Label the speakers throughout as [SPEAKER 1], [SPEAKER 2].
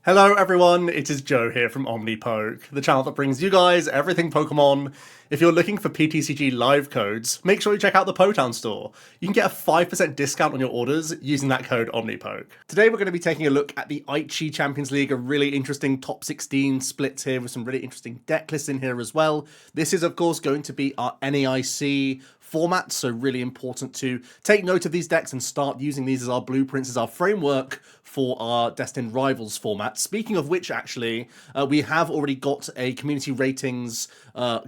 [SPEAKER 1] Hello everyone, it is Joe here from OmniPoke, the channel that brings you guys everything Pokemon. If you're looking for PTCG live codes, make sure you check out the Potown store. You can get a 5% discount on your orders using that code OmniPoke. Today we're going to be taking a look at the Aichi Champions League, a really interesting top 16 split here with some really interesting deck lists in here as well. This is of course going to be our NAIC format, so really important to take note of these decks and start using these as our blueprints, as our framework for our Destined Rivals format. Speaking of which, actually, we have already got a community ratings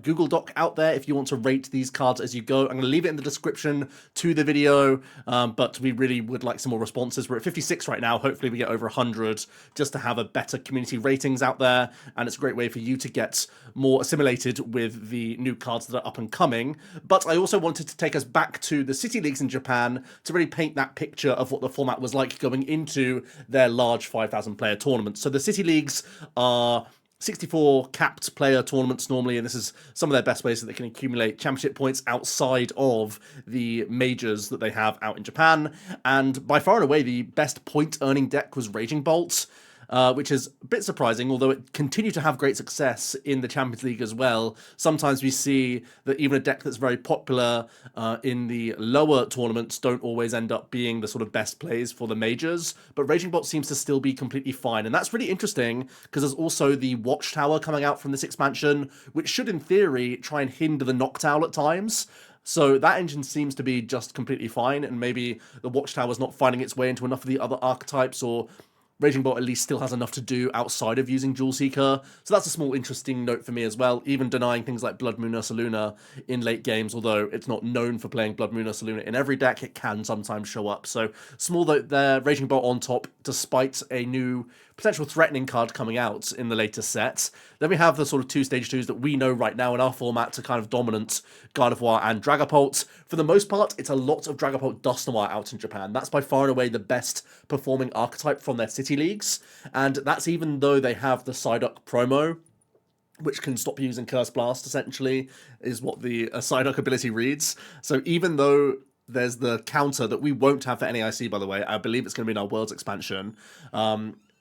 [SPEAKER 1] Google Doc out there if you want to rate these cards as you go. I'm going to leave it in the description to the video, but we really would like some more responses. We're at 56 right now. Hopefully we get over 100 just to have a better community ratings out there, and it's a great way for you to get more assimilated with the new cards that are up and coming. But I also wanted to take us back to the City Leagues in Japan to really paint that picture of what the format was like going into their large 5,000 player tournaments. So the City Leagues are 64 capped player tournaments normally, and this is some of their best ways that they can accumulate championship points outside of the majors that they have out in Japan. And by far and away, the best point earning deck was Raging Bolt, which is a bit surprising, although it continued to have great success in the Champions League as well. Sometimes we see that even a deck that's very popular in the lower tournaments don't always end up being the sort of best plays for the majors, but Raging Bolt seems to still be completely fine, and that's really interesting because there's also the Watchtower coming out from this expansion, which should in theory try and hinder the Noctowl at times. So that engine seems to be just completely fine, and maybe the Watchtower's not finding its way into enough of the other archetypes, or Raging Bolt at least still has enough to do outside of using Jewel Seeker. So that's a small interesting note for me as well, even denying things like Blood Moon Ursaluna in late games, although it's not known for playing Blood Moon Ursaluna in every deck, it can sometimes show up. So small note there, Raging Bolt on top, despite a new potential threatening card coming out in the latest set. Then we have the sort of two stage 2s that we know right now in our format to kind of dominant Gardevoir and Dragapult. For the most part, it's a lot of Dragapult Dusknoir out in Japan. That's by far and away the best performing archetype from their city leagues, and that's even though they have the Psyduck promo, which can stop you using Curse Blast, essentially, is what the Psyduck ability reads. So even though there's the counter that we won't have for NAIC, by the way, I believe it's going to be in our Worlds expansion,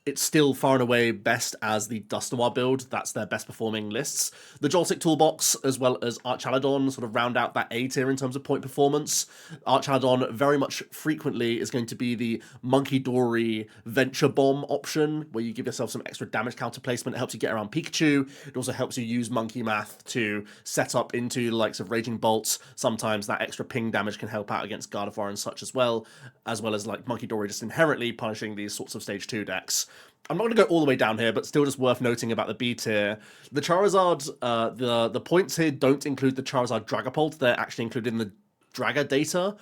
[SPEAKER 1] it's still far and away best as the Dusknoir build. That's their best performing lists. The Joltik Toolbox, as well as Archaladon, sort of round out that A tier in terms of point performance. Archaladon very much frequently is going to be the Monkey Dory Venture Bomb option, where you give yourself some extra damage counter placement. It helps you get around Pikachu. It also helps you use Monkey Math to set up into the likes of Raging Bolts. Sometimes that extra ping damage can help out against Gardevoir and such as well as like Monkey Dory just inherently punishing these sorts of stage 2 decks. I'm not going to go all the way down here, but still just worth noting about the B tier. The Charizard, the points here don't include the Charizard Dragapult. They're actually included in the Draga data.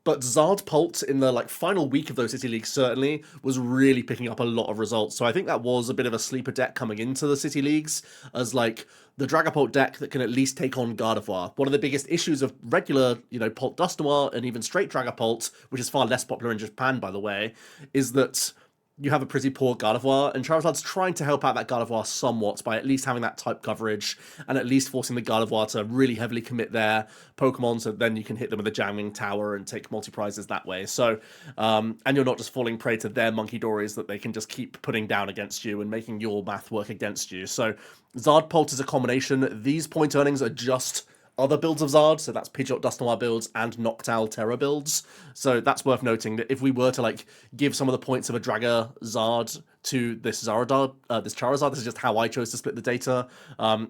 [SPEAKER 1] But Zardpult in the final week of those City Leagues certainly was really picking up a lot of results. So I think that was a bit of a sleeper deck coming into the City Leagues as the Dragapult deck that can at least take on Gardevoir. One of the biggest issues of regular, Pult Dusknoir and even straight Dragapult, which is far less popular in Japan, by the way, is that you have a pretty poor Gardevoir, and Charizard's trying to help out that Gardevoir somewhat by at least having that type coverage and at least forcing the Gardevoir to really heavily commit their Pokemon, so then you can hit them with a Jamming Tower and take multi-prizes that way. So, and you're not just falling prey to their Monkey Dories that they can just keep putting down against you and making your math work against you. So Zardpult is a combination. These point earnings are just other builds of Zard, so that's Pidgeot Dusknoir builds and Noctowl Terra builds. So that's worth noting that if we were to give some of the points of a Dragazard to this Charizard, this is just how I chose to split the data.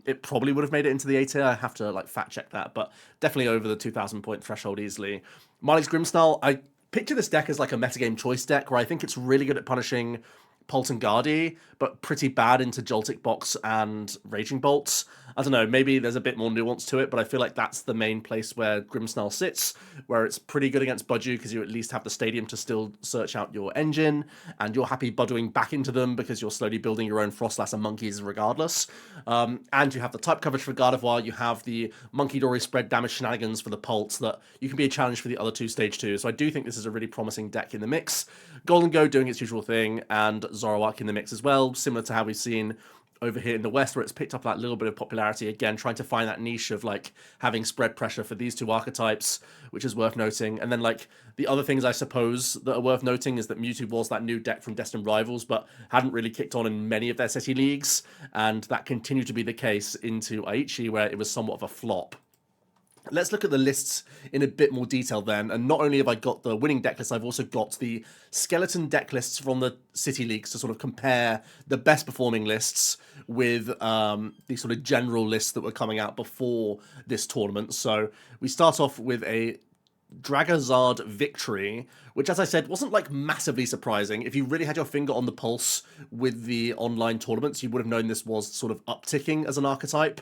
[SPEAKER 1] It probably would have made it into the A tier. I have to fact check that, but definitely over the 2,000 point threshold easily. Marley's Grimstyle, I picture this deck as a metagame choice deck where I think it's really good at punishing Pult and Guardy, but pretty bad into Joltik Box and Raging Bolts. I don't know, maybe there's a bit more nuance to it, but I feel like that's the main place where Grimmsnarl sits, where it's pretty good against Budju because you at least have the stadium to still search out your engine, and you're happy Budwing back into them because you're slowly building your own Frostlass and Monkeys regardless. And you have the type coverage for Gardevoir, you have the Monkey Dory spread damage shenanigans for the Pulse that you can be a challenge for the other two stage 2. So I do think this is a really promising deck in the mix. Golden Go doing its usual thing, and Zoroark in the mix as well, similar to how we've seen over here in the West, where it's picked up that little bit of popularity, again, trying to find that niche of, like, having spread pressure for these two archetypes, which is worth noting. And then, like, the other things, I suppose, that are worth noting is that Mewtwo was that new deck from Destined Rivals, but hadn't really kicked on in many of their city leagues, and that continued to be the case into Aichi, where it was somewhat of a flop. Let's look at the lists in a bit more detail then, and not only have I got the winning deck list, I've also got the skeleton deck lists from the City Leagues to sort of compare the best performing lists with the sort of general lists that were coming out before this tournament. So we start off with a Dragazard victory, which, as I said, wasn't like massively surprising. If you really had your finger on the pulse with the online tournaments, you would have known this was sort of upticking as an archetype.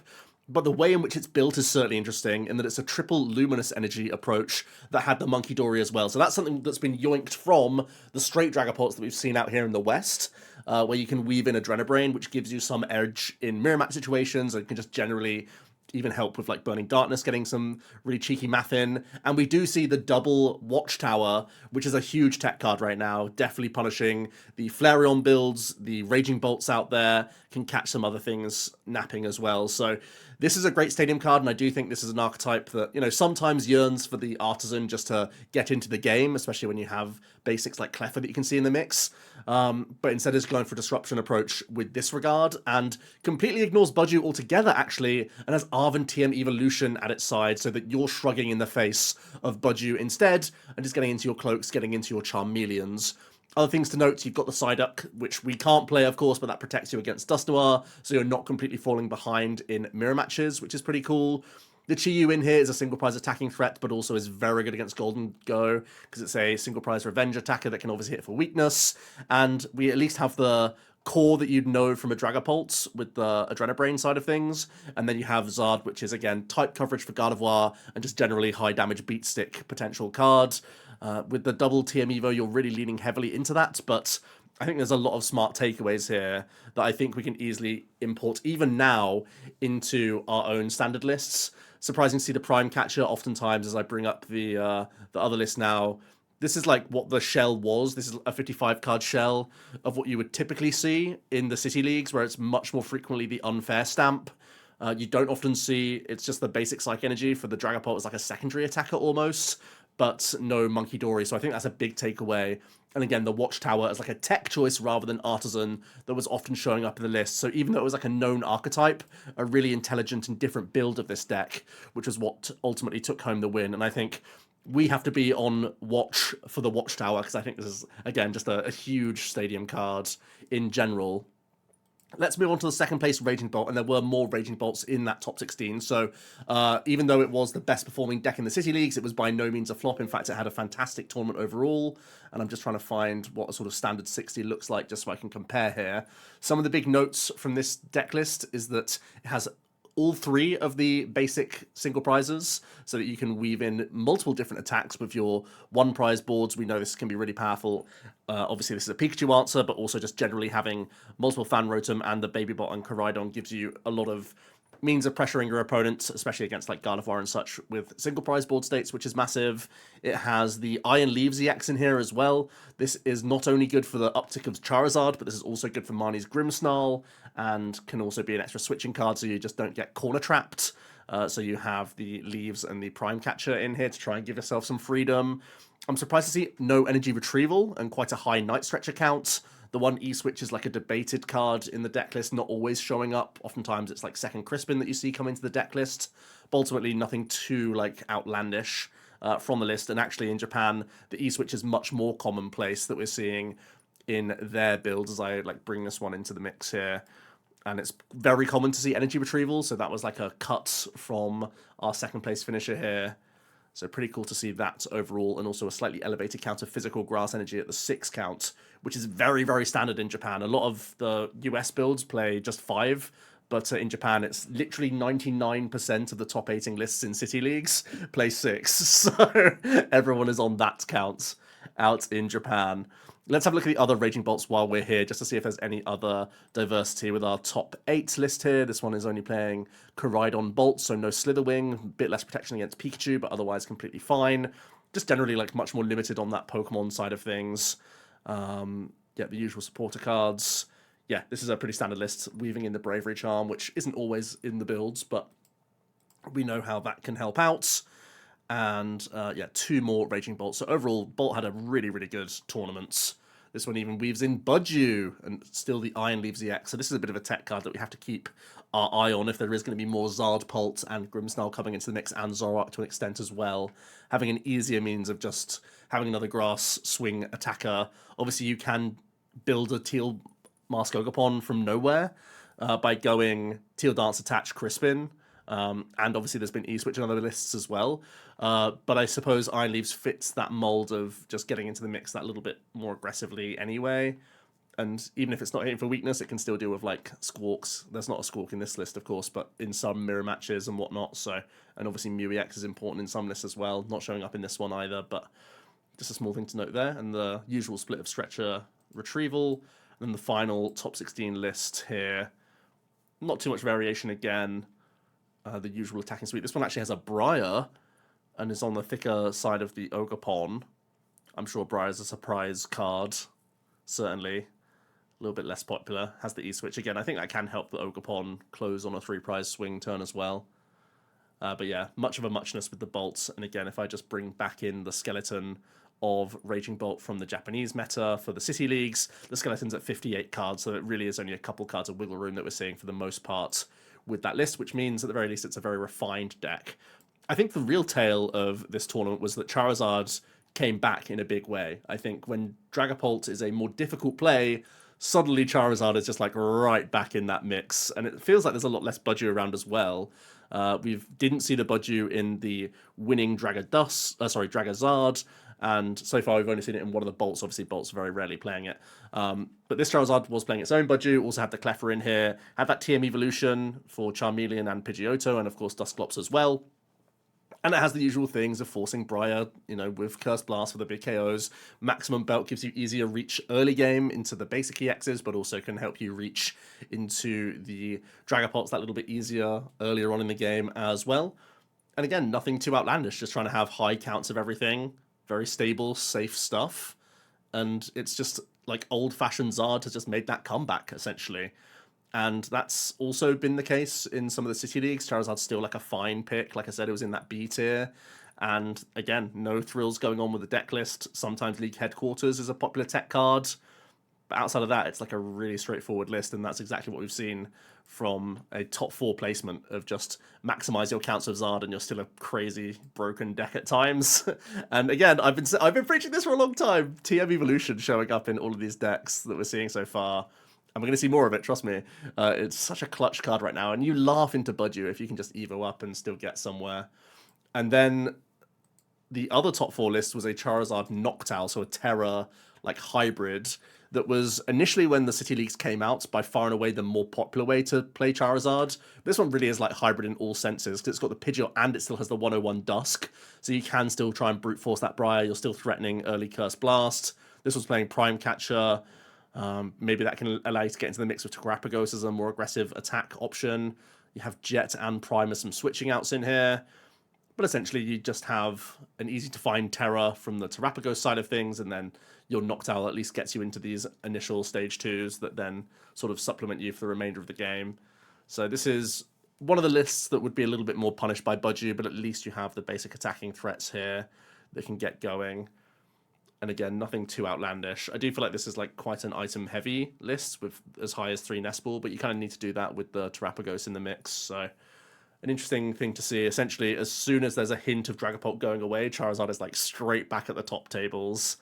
[SPEAKER 1] But the way in which it's built is certainly interesting, in that it's a triple luminous energy approach that had the Monkey Dory as well. So that's something that's been yoinked from the straight Dragapults that we've seen out here in the West, where you can weave in Adrenabrain, which gives you some edge in mirror match situations, and can just generally even help with like Burning Darkness, getting some really cheeky math in. And we do see the double Watchtower, which is a huge tech card right now, definitely punishing the Flareon builds, the Raging Bolts out there, can catch some other things napping as well. So this is a great stadium card, and I do think this is an archetype that, you know, sometimes yearns for the artisan just to get into the game, especially when you have basics like Cleffa that you can see in the mix. But instead is going for a disruption approach with this regard, and completely ignores Budgie altogether, actually, and has Arven TM Evolution at its side, so that you're shrugging in the face of Budgie instead, and just getting into your Cloaks, getting into your Charmeleons. Other things to note, you've got the Psyduck, which we can't play, of course, but that protects you against Dusknoir, so you're not completely falling behind in mirror matches, which is pretty cool. The Chi-Yu in here is a single prize attacking threat, but also is very good against Golden Go, because it's a single prize revenge attacker that can obviously hit for weakness. And we at least have the core that you'd know from a Dragapult with the Adrenabrain side of things. And then you have Zard, which is, again, type coverage for Gardevoir, and just generally high damage beat stick potential card. With the double TM Evo, you're really leaning heavily into that, but I think there's a lot of smart takeaways here that I think we can easily import, even now, into our own standard lists. Surprising to see the Prime Catcher oftentimes as I bring up the other list now. This is like what the shell was. This is a 55 card shell of what you would typically see in the City Leagues, where it's much more frequently the unfair stamp. You don't often see, it's just the basic Psych Energy for the Dragapult as like a secondary attacker almost, but no Monkey Dory, so I think that's a big takeaway. And again, the Watchtower as like a tech choice rather than Artisan that was often showing up in the list. So even though it was like a known archetype, a really intelligent and different build of this deck, which was what ultimately took home the win. And I think we have to be on watch for the Watchtower, because I think this is, again, just a huge stadium card in general. Let's move on to the second place Raging Bolt, and there were more Raging Bolts in that top 16. So even though it was the best performing deck in the City Leagues, it was by no means a flop. In fact, it had a fantastic tournament overall, and I'm just trying to find what a sort of standard 60 looks like just so I can compare here. Some of the big notes from this deck list is that it has all three of the basic single prizes, so that you can weave in multiple different attacks with your one prize boards. We know this can be really powerful. Obviously, this is a Pikachu answer, but also just generally having multiple Fan Rotom and the Babybot and Koraidon gives you a lot of means of pressuring your opponents, especially against like Gardevoir and such, with single prize board states, which is massive. It has the Iron Leaves EX in here as well. This is not only good for the uptick of Charizard, but this is also good for Marnie's Grimmsnarl, and can also be an extra switching card so you just don't get corner trapped. So you have the Leaves and the Prime Catcher in here to try and give yourself some freedom. I'm surprised to see no energy retrieval and quite a high Night Stretcher count. The one E-Switch is like a debated card in the deck list, not always showing up. Oftentimes it's like second Crispin that you see come into the deck list, but ultimately nothing too like outlandish from the list. And actually in Japan, the E-Switch is much more commonplace that we're seeing in their builds, as I like bring this one into the mix here. And it's very common to see energy retrieval, so that was like a cut from our second place finisher here. So pretty cool to see that overall, and also a slightly elevated count of physical grass energy at the 6 count, which is very, very standard in Japan. A lot of the US builds play just 5, but in Japan it's literally 99% of the top 8ing lists in City Leagues play 6. So everyone is on that count out in Japan. Let's have a look at the other Raging Bolts while we're here, just to see if there's any other diversity with our top 8 list here. This one is only playing Koraidon Bolt, so no Slitherwing, a bit less protection against Pikachu, but otherwise completely fine. Just generally like much more limited on that Pokemon side of things. Yeah, the usual supporter cards. yeah, this is a pretty standard list, weaving in the Bravery Charm, which isn't always in the builds, but we know how that can help out. And yeah, 2 more Raging Bolts. So overall, Bolt had a really, really good tournament. This one even weaves in Budju, and still the Iron leaves the X. So this is a bit of a tech card that we have to keep our eye on if there is going to be more Zard Pult and Grimst coming into the mix, and Zoroark to an extent as well. Having an easier means of just having another Grass Swing attacker. Obviously, you can build a Teal Mask Ogapon from nowhere by going Teal Dance Attach Crispin. And obviously there's been E-Switch in other lists as well. But I suppose Iron Leaves fits that mold of just getting into the mix that little bit more aggressively anyway. And even if it's not hitting for weakness, it can still deal with, like, Squawks. There's not a Squawk in this list, of course, but in some mirror matches and whatnot. So, and obviously Mew EX is important in some lists as well. Not showing up in this one either, but just a small thing to note there. And the usual split of Stretcher, Retrieval. And then the final top 16 list here. Not too much variation again. The usual attacking suite. This one actually has a Briar and is on the thicker side of the Ogapon. I'm sure Briar's a surprise card, certainly. A little bit less popular. Has the E-Switch again. I think that can help the Ogapon close on a 3-prize swing turn as well. But yeah, much of a muchness with the bolts. And again, if I just bring back in the skeleton of Raging Bolt from the Japanese meta for the City Leagues, the skeleton's at 58 cards, so it really is only a couple cards of wiggle room that we're seeing for the most part with that list, which means at the very least it's a very refined deck. I think the real tale of this tournament was that Charizard came back in a big way. I think when Dragapult is a more difficult play, suddenly Charizard is just like right back in that mix, and it feels like there's a lot less Budju around as well. We didn't see the Budju in the winning Dragazard, and so far we've only seen it in one of the Bolts. Obviously, Bolts are very rarely playing it. But this Charizard was playing its own Budju, also had the Cleffer in here, had that TM evolution for Charmeleon and Pidgeotto, and of course Dusclops as well. And it has the usual things of forcing Briar, you know, with Curse Blast for the big KOs. Maximum Belt gives you easier reach early game into the basic EXs, but also can help you reach into the Dragapults that little bit easier earlier on in the game as well. And again, nothing too outlandish, just trying to have high counts of everything. Very stable, safe stuff. And it's just like old-fashioned Zard has just made that comeback, essentially. And that's also been the case in some of the City Leagues. Charizard's still like a fine pick. Like I said, it was in that B tier. And again, no thrills going on with the deck list. Sometimes League Headquarters is a popular tech card. But outside of that, it's like a really straightforward list. And that's exactly what we've seen from a top 4 placement of just maximize your counts of Zard and you're still a crazy broken deck at times. And again, I've been preaching this for a long time. TM Evolution showing up in all of these decks that we're seeing so far. And we're going to see more of it, trust me. It's such a clutch card right now. And you laugh into Budju if you can just Evo up and still get somewhere. And then the other top 4 list was a Charizard Noctowl, so a Terra like hybrid that was initially, when the City Leagues came out, by far and away the more popular way to play Charizard. This one really is like hybrid in all senses, because it's got the Pidgeot and it still has the 101 Dusk, so you can still try and brute force that Briar. You're still threatening early Curse Blast. This was playing Prime Catcher. Maybe that can allow you to get into the mix with Terrapagos as a more aggressive attack option. You have Jet and Prime as some switching outs in here. But essentially, you just have an easy-to-find Terra from the Terrapagos side of things, and then your Noctowl at least gets you into these initial stage 2s that then sort of supplement you for the remainder of the game. So this is one of the lists that would be a little bit more punished by Budju, but at least you have the basic attacking threats here that can get going. And again, nothing too outlandish. I do feel like this is like quite an item-heavy list with as high as 3 Nest Ball, but you kind of need to do that with the Terrapagos in the mix, so an interesting thing to see. Essentially, as soon as there's a hint of Dragapult going away, Charizard is like straight back at the top tables.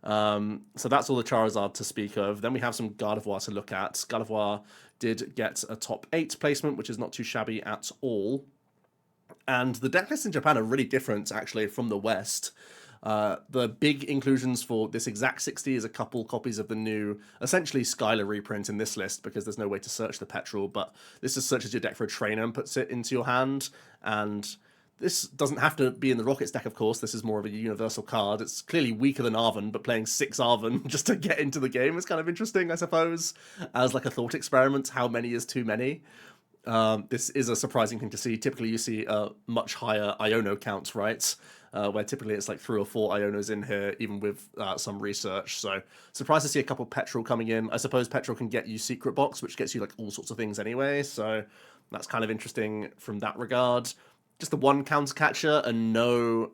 [SPEAKER 1] So that's all the Charizard to speak of. Then we have some Gardevoir to look at. Gardevoir did get a top 8 placement, which is not too shabby at all. And the deck lists in Japan are really different, actually, from the West. The big inclusions for this exact 60 is a couple copies of the new, essentially, Skylar reprint in this list, because there's no way to search the Petrol, but this just searches your deck for a trainer and puts it into your hand. And this doesn't have to be in the Rockets deck, of course. This is more of a universal card. It's clearly weaker than Arven, but playing 6 Arven just to get into the game is kind of interesting, I suppose, as like a thought experiment. How many is too many? This is a surprising thing to see. Typically, you see a much higher Iono count, right? where typically it's like 3 or 4 Ionos in here, even with some research. So surprised to see a couple Petrol coming in. I suppose Petrol can get you Secret Box, which gets you like all sorts of things anyway, so that's kind of interesting from that regard. Just the one counter catcher and no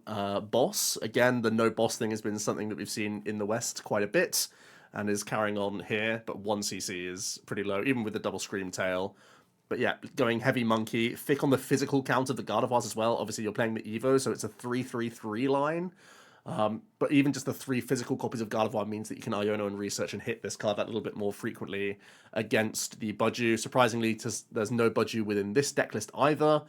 [SPEAKER 1] boss. Again, the no boss thing has been something that we've seen in the West quite a bit and is carrying on here, but 1 CC is pretty low, even with the double Scream Tail. But yeah, going heavy monkey, thick on the physical count of the Gardavoirs as well. Obviously, you're playing the Evo, so it's a 3-3-3 line. But even just the 3 physical copies of Gardevoir means that you can Iono and research and hit this card that little bit more frequently against the Budgie. Surprisingly, there's no Budgie within this deck list either.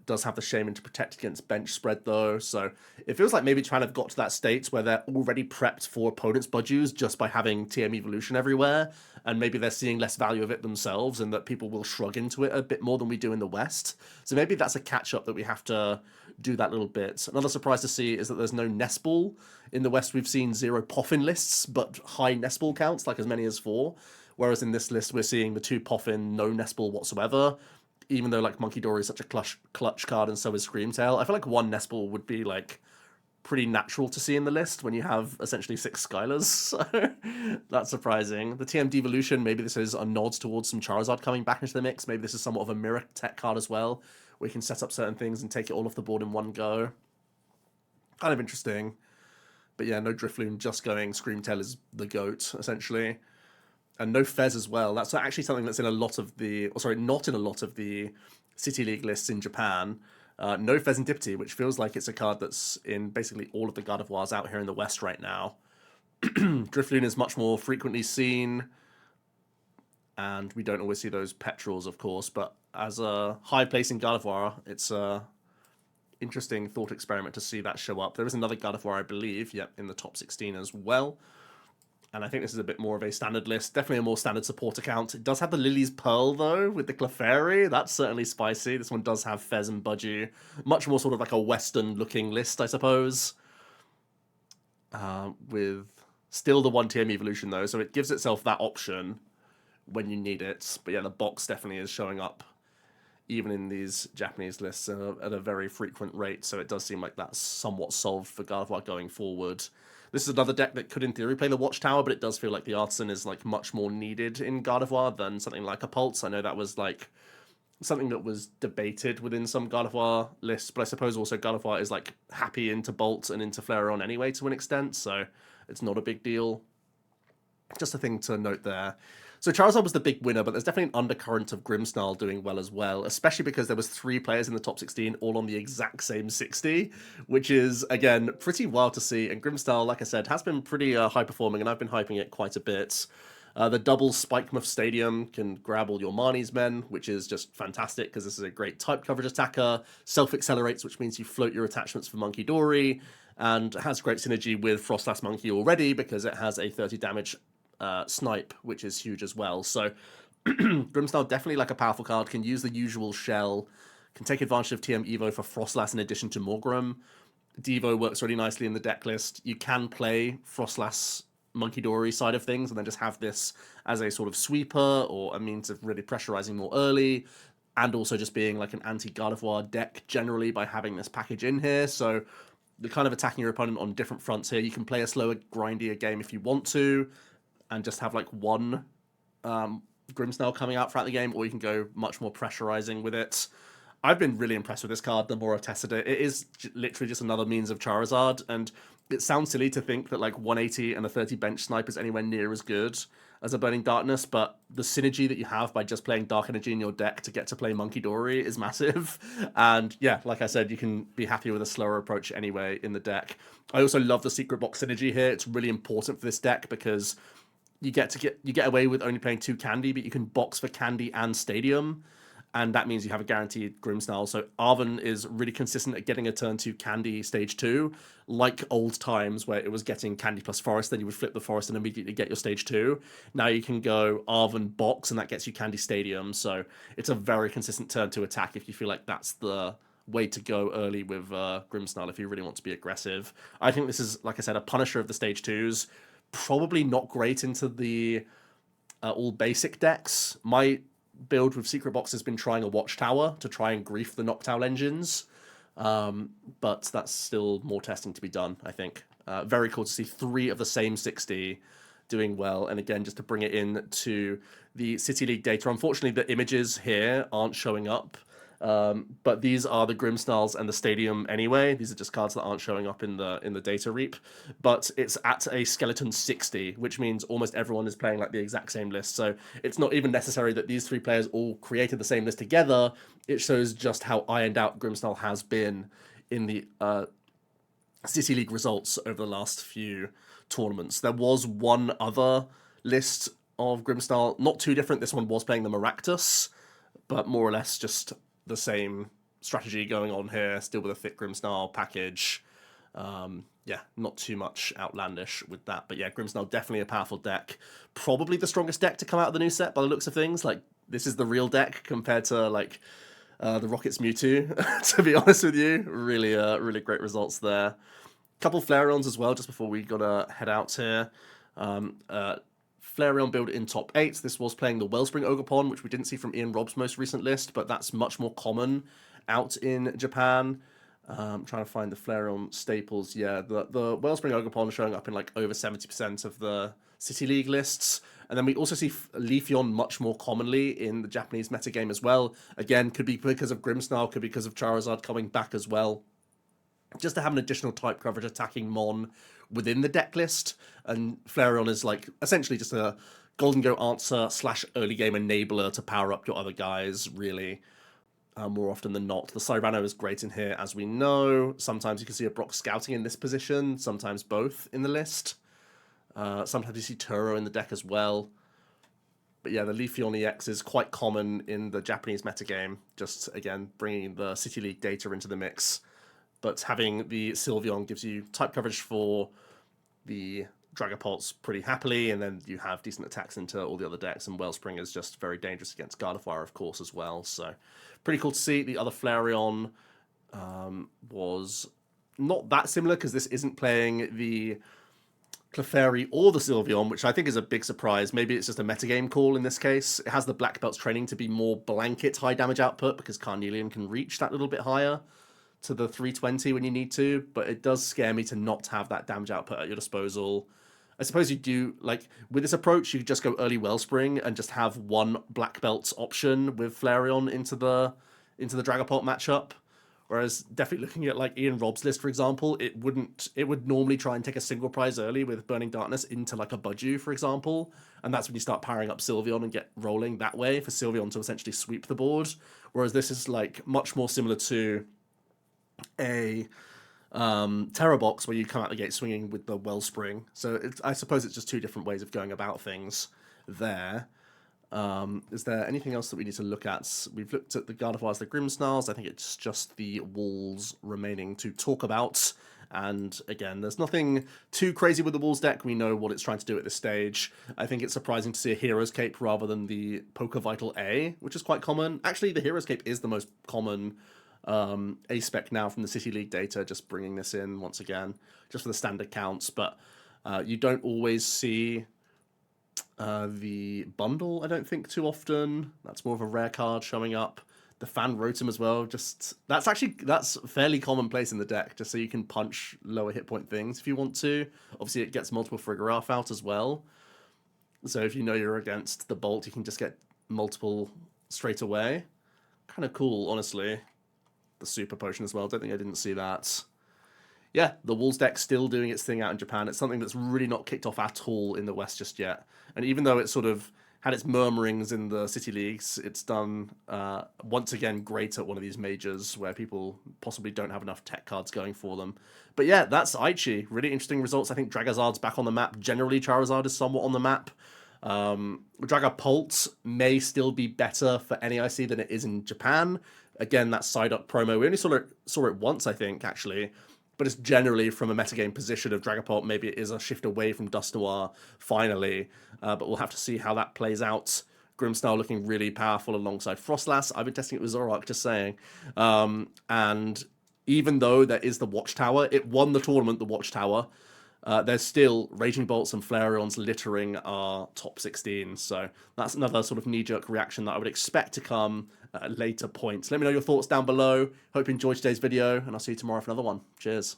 [SPEAKER 1] Does have the Shaman to protect against bench spread though, so it feels like maybe Tran have got to that state where they're already prepped for opponents' Budgies just by having TM Evolution everywhere, and maybe they're seeing less value of it themselves and that people will shrug into it a bit more than we do in the West. So maybe that's a catch-up that we have to do that little bit. Another surprise to see is that there's no Nest Ball. In the West, we've seen 0 Poffin lists, but high Nest Ball counts, like as many as 4. Whereas in this list, we're seeing the 2 Poffin, no Nest Ball whatsoever. Even though like Monkey Dory is such a clutch card and so is Screamtail, I feel like 1 Nest Ball would be like pretty natural to see in the list when you have essentially 6 Skylers. So that's surprising. The TM Devolution, maybe this is a nod towards some Charizard coming back into the mix. Maybe this is somewhat of a mirror tech card as well, where you can set up certain things and take it all off the board in one go. Kind of interesting. But yeah, no Drifloon, just going Screamtail is the GOAT, essentially. And no Fez as well. That's actually something that's in a lot of the... Or sorry, not in a lot of the City League lists in Japan. No Fez and Dipty, which feels like it's a card that's in basically all of the Gardevoirs out here in the West right now. Drifloon is much more frequently seen. And we don't always see those Petrols, of course. But as a high-placing Gardevoir, it's a interesting thought experiment to see that show up. There is another Gardevoir, I believe, yep, in the top 16 as well. And I think this is a bit more of a standard list. Definitely a more standard support account. It does have the Lily's Pearl, though, with the Clefairy. That's certainly spicy. This one does have Fez and Budgie. Much more sort of like a Western-looking list, I suppose. With still the 1 TM Evolution, though, so it gives itself that option when you need it. But yeah, the box definitely is showing up, even in these Japanese lists, at a very frequent rate. So it does seem like that's somewhat solved for Gardevoir going forward. This is another deck that could, in theory, play the Watchtower, but it does feel like the Artisan is like much more needed in Gardevoir than something like a Pulse. I know that was like something that was debated within some Gardevoir lists, but I suppose also Gardevoir is like happy into Bolt and into Flareon anyway to an extent, so it's not a big deal. Just a thing to note there. So Charizard was the big winner, but there's definitely an undercurrent of Grimst doing well as well, especially because there was 3 players in the top 16 all on the exact same 60, which is, again, pretty wild to see. And Grimst, like I said, has been pretty high-performing, and I've been hyping it quite a bit. The double Spikemuth Stadium can grab all your Marnie's men, which is just fantastic because this is a great type coverage attacker. Self-accelerates, which means you float your attachments for Monkey Dory, and has great synergy with Frostlass Monkey already because it has a 30 damage snipe, which is huge as well. So Grimst definitely like a powerful card, can use the usual shell, can take advantage of TM Evo for Frostlass in addition to Morgrem. Devo works really nicely in the deck list. You can play Frostlass Monkey Dory side of things and then just have this as a sort of sweeper or a means of really pressurizing more early, and also just being like an anti-Gardevoir deck generally by having this package in here. So you're kind of attacking your opponent on different fronts here. You can play a slower, grindier game if you want to, and just have like one Grimsnell coming out throughout the game, or you can go much more pressurizing with it. I've been really impressed with this card the more I've tested it. It is literally just another means of Charizard, and it sounds silly to think that like 180 and a 30 bench snipe is anywhere near as good as a Burning Darkness, but the synergy that you have by just playing Dark Energy in your deck to get to play Monkey Dory is massive. And yeah, like I said, you can be happy with a slower approach anyway in the deck. I also love the Secret Box synergy here. It's really important for this deck because you get away with only playing 2 Candy, but you can box for Candy and Stadium, and that means you have a guaranteed Grimsnell. So Arven is really consistent at getting a turn 2 Candy stage 2, like old times where it was getting Candy plus Forest, then you would flip the Forest and immediately get your stage 2. Now you can go Arven box, and that gets you Candy Stadium. So it's a very consistent turn 2 attack if you feel like that's the way to go early with Grimsnell if you really want to be aggressive. I think this is, like I said, a punisher of the stage 2s. Probably not great into the all basic decks. My build with Secret Box has been trying a Watchtower to try and grief the Noctowl engines. But that's still more testing to be done, I think. Very cool to see 3 of the same 60 doing well. And again, just to bring it in to the City League data, unfortunately, the images here aren't showing up. But these are the Grimstyles and the Stadium anyway. These are just cards that aren't showing up in the data reap. But it's at a skeleton 60, which means almost everyone is playing like the exact same list. So it's not even necessary that these 3 players all created the same list together. It shows just how ironed out Grimstyle has been in the City League results over the last few tournaments. There was one other list of Grimstyle, not too different. This one was playing the Moractus, but more or less just the same strategy going on here, still with a thick Grimstyle package. Yeah, not too much outlandish with that. But yeah, Grimstyle definitely a powerful deck. Probably the strongest deck to come out of the new set by the looks of things. Like, this is the real deck compared to, like, the Rockets Mewtwo, to be honest with you. Really, really great results there. Couple Flareons as well, just before we gotta head out here. Flareon build in top 8. This was playing the Wellspring Ogerpon, which we didn't see from Ian Robb's most recent list, but that's much more common out in Japan. Trying to find the Flareon staples. Yeah, the Wellspring Ogerpon showing up in like over 70% of the City League lists. And then we also see Leafeon much more commonly in the Japanese metagame as well. Again, could be because of Grimstyle, could be because of Charizard coming back as well. Just to have an additional type coverage attacking Mon within the deck list. And Flareon is like essentially just a Golden Go answer / early game enabler to power up your other guys, really. More often than not. The Cyrano is great in here, as we know. Sometimes you can see a Brock scouting in this position, sometimes both in the list. Sometimes you see Turo in the deck as well. But yeah, the Leafeon EX is quite common in the Japanese metagame. Just, again, bringing the City League data into the mix. But having the Sylveon gives you type coverage for the Dragapults pretty happily, and then you have decent attacks into all the other decks, and Wellspring is just very dangerous against Gardavir, of course, as well. So pretty cool to see. The other Flareon was not that similar, because this isn't playing the Clefairy or the Sylveon, which I think is a big surprise. Maybe it's just a metagame call in this case. It has the Black Belt's training to be more blanket high damage output, because Carnelian can reach that little bit higher to the 320 when you need to, but it does scare me to not have that damage output at your disposal. I suppose you do, like, with this approach, you just go early Wellspring and just have one Black Belt option with Flareon into the Dragapult matchup. Whereas definitely looking at like Ian Robb's list, for example, it would normally try and take a single prize early with Burning Darkness into like a Budgie, for example. And that's when you start powering up Sylveon and get rolling that way for Sylveon to essentially sweep the board. Whereas this is like much more similar to a Terror Box, where you come out the gate swinging with the Wellspring. So I suppose it's just 2 different ways of going about things there. Is there anything else that we need to look at? We've looked at the Gardevoirs, the Grimstyles. I think it's just the Wolves remaining to talk about. And again, there's nothing too crazy with the Wolves deck. We know what it's trying to do at this stage. I think it's surprising to see a Hero's Cape rather than the Poker Vital A, which is quite common. Actually, the Hero's Cape is the most common A-spec now from the City League data, just bringing this in once again, just for the standard counts. But you don't always see the bundle, I don't think, too often. That's more of a rare card showing up. The Fan Rotom as well, just that's fairly commonplace in the deck, just so you can punch lower hit point things if you want to. Obviously it gets multiple Frigoraph out as well, so if you know you're against the Bolt, you can just get multiple straight away. Kind of cool, honestly. The Super Potion as well, don't think I didn't see that. Yeah, the Wolves deck still doing its thing out in Japan. It's something that's really not kicked off at all in the West just yet. And even though it sort of had its murmurings in the City Leagues, it's done once again great at one of these majors where people possibly don't have enough tech cards going for them. But yeah, that's Aichi. Really interesting results. I think Dragazard's back on the map. Generally, Charizard is somewhat on the map. Dragapult may still be better for NAIC than it is in Japan. Again, that side up promo, we only saw it once, I think, actually. But it's generally from a metagame position of Dragapult. Maybe it is a shift away from Dusknoir, finally. But we'll have to see how that plays out. Grimstyle looking really powerful alongside Frostlass. I've been testing it with Zoroark, just saying. And even though there is the Watchtower, it won the tournament, the Watchtower. there's still Raging Bolts and Flareons littering our top 16. So that's another sort of knee-jerk reaction that I would expect to come at a later point. So let me know your thoughts down below. Hope you enjoyed today's video, and I'll see you tomorrow for another one. Cheers.